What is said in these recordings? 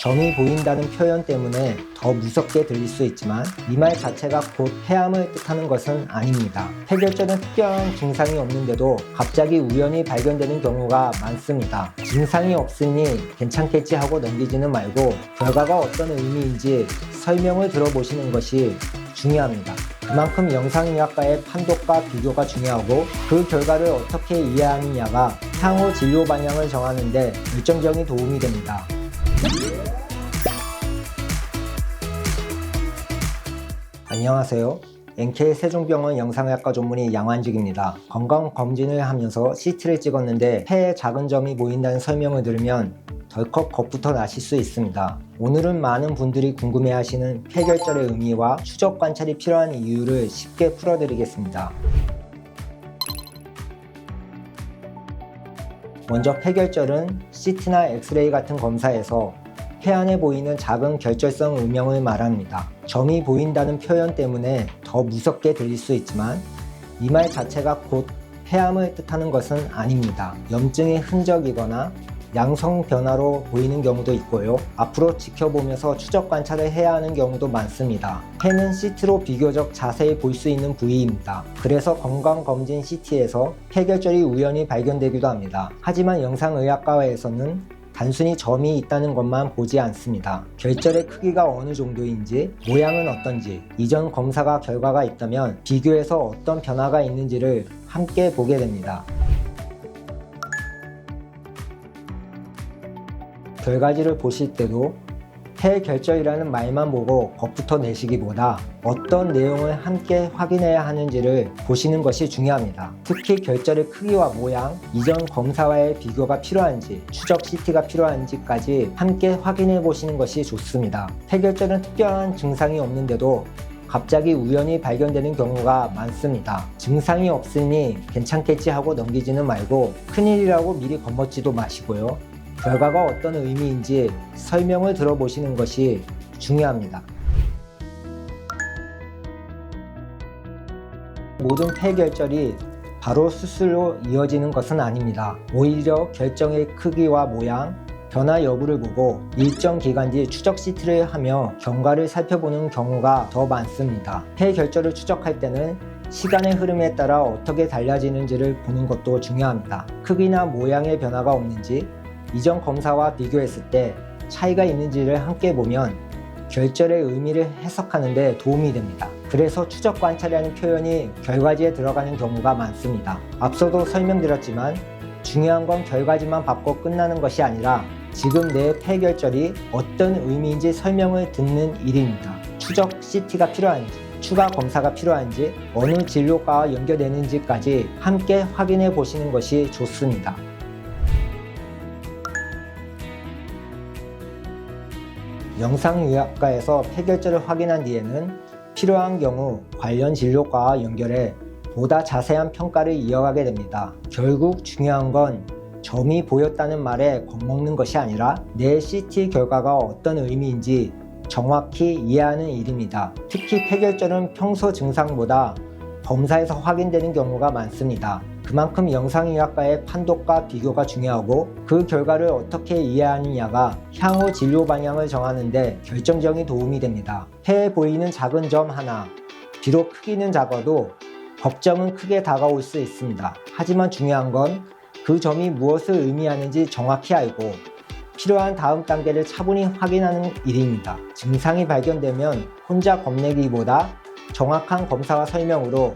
점이 보인다는 표현 때문에 더 무섭게 들릴 수 있지만 이 말 자체가 곧 폐암을 뜻하는 것은 아닙니다. 폐결절은 특별한 증상이 없는데도 갑자기 우연히 발견되는 경우가 많습니다. 증상이 없으니 괜찮겠지 하고 넘기지는 말고 결과가 어떤 의미인지 설명을 들어보시는 것이 중요합니다. 그만큼 영상의학과의 판독과 비교가 중요하고 그 결과를 어떻게 이해하느냐가 향후 진료 방향을 정하는 데 결정적인 도움이 됩니다. 안녕하세요. NK 세종병원 영상의학과 전문의 양환직입니다. 건강검진을 하면서 CT를 찍었는데 폐에 작은 점이 보인다는 설명을 들으면 덜컥 겁부터 나실 수 있습니다. 오늘은 많은 분들이 궁금해하시는 폐결절의 의미와 추적 관찰이 필요한 이유를 쉽게 풀어드리겠습니다. 먼저 폐결절은 CT나 엑스레이 같은 검사에서 폐 안에 보이는 작은 결절성 음영을 말합니다. 점이 보인다는 표현 때문에 더 무섭게 들릴 수 있지만 이 말 자체가 곧 폐암을 뜻하는 것은 아닙니다. 염증의 흔적이거나 양성 변화로 보이는 경우도 있고요. 앞으로 지켜보면서 추적 관찰을 해야 하는 경우도 많습니다. 폐는 CT로 비교적 자세히 볼 수 있는 부위입니다. 그래서 건강검진 CT에서 폐결절이 우연히 발견되기도 합니다. 하지만 영상의학과에서는 단순히 점이 있다는 것만 보지 않습니다. 결절의 크기가 어느 정도인지, 모양은 어떤지, 이전 검사가 결과가 있다면 비교해서 어떤 변화가 있는지를 함께 보게 됩니다. 결과지를 보실 때도 폐결절이라는 말만 보고 겁부터 내시기보다 어떤 내용을 함께 확인해야 하는지를 보시는 것이 중요합니다. 특히 결절의 크기와 모양, 이전 검사와의 비교가 필요한지, 추적 CT가 필요한지까지 함께 확인해 보시는 것이 좋습니다. 폐결절은 특별한 증상이 없는데도 갑자기 우연히 발견되는 경우가 많습니다. 증상이 없으니 괜찮겠지 하고 넘기지는 말고 큰일이라고 미리 겁먹지도 마시고요. 결과가 어떤 의미인지 설명을 들어보시는 것이 중요합니다. 모든 폐결절이 바로 수술로 이어지는 것은 아닙니다. 오히려 결정의 크기와 모양, 변화 여부를 보고 일정 기간 뒤 추적 CT를 하며 경과를 살펴보는 경우가 더 많습니다. 폐결절을 추적할 때는 시간의 흐름에 따라 어떻게 달라지는지를 보는 것도 중요합니다. 크기나 모양의 변화가 없는지, 이전 검사와 비교했을 때 차이가 있는지를 함께 보면 결절의 의미를 해석하는 데 도움이 됩니다. 그래서 추적 관찰이라는 표현이 결과지에 들어가는 경우가 많습니다. 앞서도 설명드렸지만 중요한 건 결과지만 받고 끝나는 것이 아니라 지금 내 폐결절이 어떤 의미인지 설명을 듣는 일입니다. 추적 CT가 필요한지, 추가 검사가 필요한지, 어느 진료과와 연결되는지까지 함께 확인해 보시는 것이 좋습니다. 영상의학과에서 폐결절을 확인한 뒤에는 필요한 경우 관련 진료과와 연결해 보다 자세한 평가를 이어가게 됩니다. 결국 중요한 건 점이 보였다는 말에 겁먹는 것이 아니라 내 CT 결과가 어떤 의미인지 정확히 이해하는 일입니다. 특히 폐결절은 평소 증상보다 검사에서 확인되는 경우가 많습니다. 그만큼 영상의학과의 판독과 비교가 중요하고 그 결과를 어떻게 이해하느냐가 향후 진료 방향을 정하는 데 결정적인 도움이 됩니다. 폐에 보이는 작은 점 하나, 비록 크기는 작아도 걱정은 크게 다가올 수 있습니다. 하지만 중요한 건 그 점이 무엇을 의미하는지 정확히 알고 필요한 다음 단계를 차분히 확인하는 일입니다. 증상이 발견되면 혼자 겁내기보다 정확한 검사와 설명으로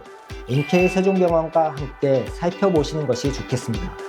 NK 세종병원과 함께 살펴보시는 것이 좋겠습니다.